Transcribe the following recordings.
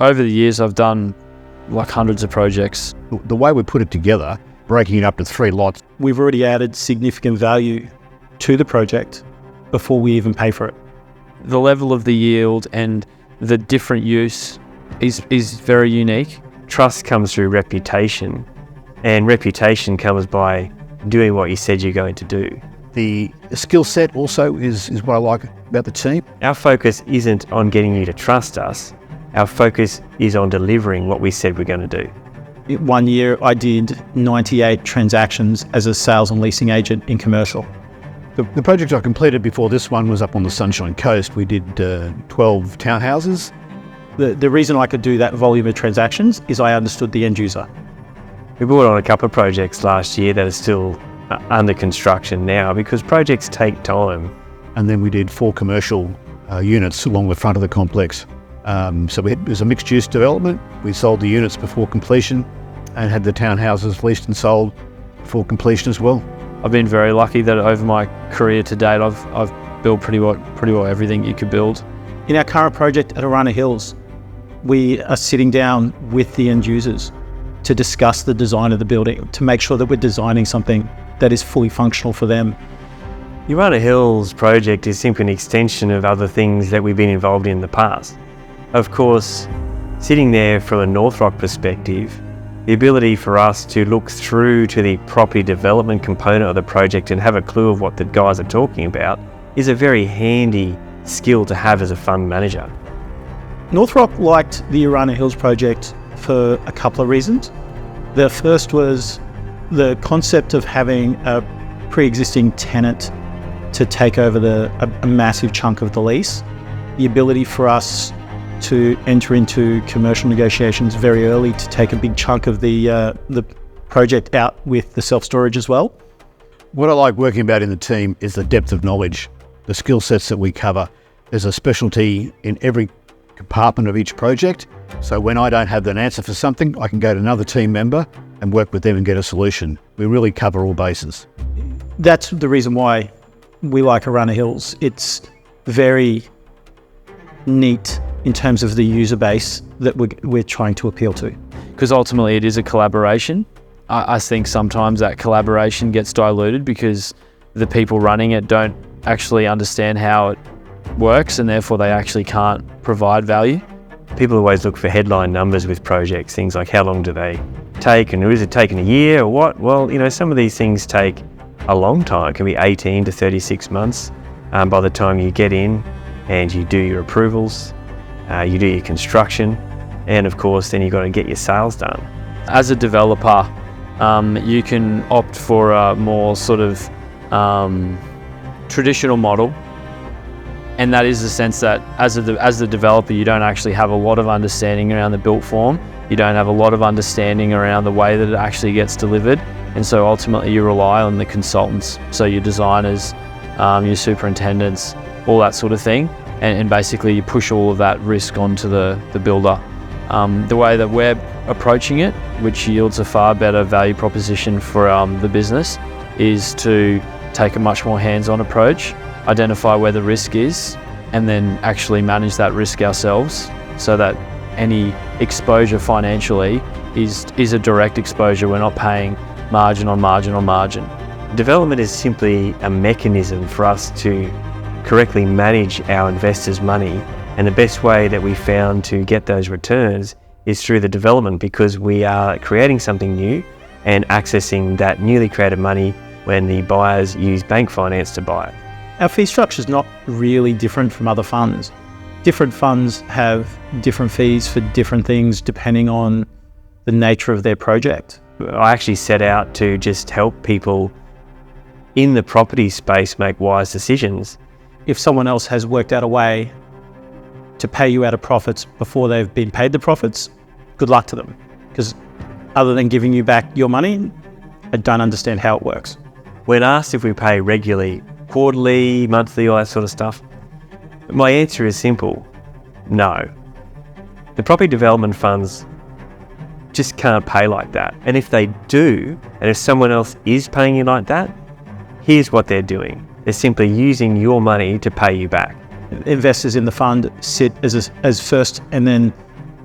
Over the years, I've done like hundreds of projects. The way we put it together, breaking it up to 3 lots. We've already added significant value to the project before we even pay for it. The level of the yield and the different use is very unique. Trust comes through reputation, and reputation comes by doing what you said you're going to do. The skill set also is what I like about the team. Our focus isn't on getting you to trust us. Our focus is on delivering what we said we're going to do. 1 year, I did 98 transactions as a sales and leasing agent in commercial. The project I completed before this one was up on the Sunshine Coast. We did 12 townhouses. The reason I could do that volume of transactions is I understood the end user. We brought on a couple of projects last year that are still under construction now because projects take time. And then we did 4 commercial units along the front of the complex. So it was a mixed-use development. We sold the units before completion and had the townhouses leased and sold before completion as well. I've been very lucky that over my career to date, I've built pretty well everything you could build. In our current project at Arana Hills, we are sitting down with the end users to discuss the design of the building, to make sure that we're designing something that is fully functional for them. The Arana Hills project is simply an extension of other things that we've been involved in the past. Of course, sitting there from a NorthRock perspective, the ability for us to look through to the property development component of the project and have a clue of what the guys are talking about is a very handy skill to have as a fund manager. NorthRock liked the Arana Hills project for a couple of reasons. The first was the concept of having a pre-existing tenant to take over a massive chunk of the lease. The ability for us to enter into commercial negotiations very early to take a big chunk of the project out with the self-storage as well. What I like working about in the team is the depth of knowledge, the skill sets that we cover. There's a specialty in every compartment of each project. So when I don't have an answer for something, I can go to another team member and work with them and get a solution. We really cover all bases. That's the reason why we like Arana Hills. It's very neat in terms of the user base that we're trying to appeal to. Because ultimately it is a collaboration. I think sometimes that collaboration gets diluted because the people running it don't actually understand how it works and therefore they actually can't provide value. People always look for headline numbers with projects, things like how long do they take and is it taking a year or what? Well, some of these things take a long time. It can be 18 to 36 months by the time you get in and you do your approvals, you do your construction, and of course then you've got to get your sales done. As a developer, you can opt for a more sort of traditional model, and that is the sense that as the developer you don't actually have a lot of understanding around the built form, you don't have a lot of understanding around the way that it actually gets delivered, and so ultimately you rely on the consultants, so your designers, your superintendents, all that sort of thing, and basically you push all of that risk onto the builder. The way that we're approaching it, which yields a far better value proposition for the business, is to take a much more hands-on approach, identify where the risk is, and then actually manage that risk ourselves so that any exposure financially is a direct exposure. We're not paying margin on margin on margin. Development is simply a mechanism for us to correctly manage our investors' money, and the best way that we found to get those returns is through the development, because we are creating something new and accessing that newly created money when the buyers use bank finance to buy it. Our fee structure is not really different from other funds. Different funds have different fees for different things depending on the nature of their project. I actually set out to just help people in the property space make wise decisions. If someone else has worked out a way to pay you out of profits before they've been paid the profits, good luck to them. Because other than giving you back your money, I don't understand how it works. When asked if we pay regularly, quarterly, monthly, all that sort of stuff, my answer is simple: no. The property development funds just can't pay like that. And if they do, and if someone else is paying you like that, here's what they're doing. They're simply using your money to pay you back. Investors in the fund sit as first and then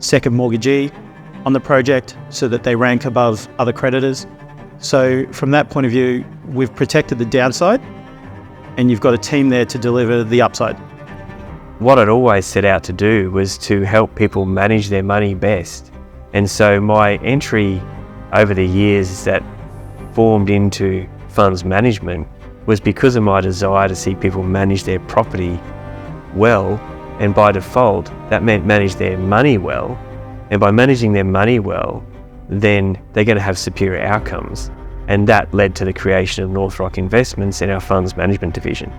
second mortgagee on the project so that they rank above other creditors. So from that point of view, we've protected the downside and you've got a team there to deliver the upside. What I'd always set out to do was to help people manage their money best. And so my entry over the years that formed into funds management was because of my desire to see people manage their property well, and by default that meant manage their money well, and by managing their money well then they're going to have superior outcomes, and that led to the creation of NorthRock Investments and our funds management division.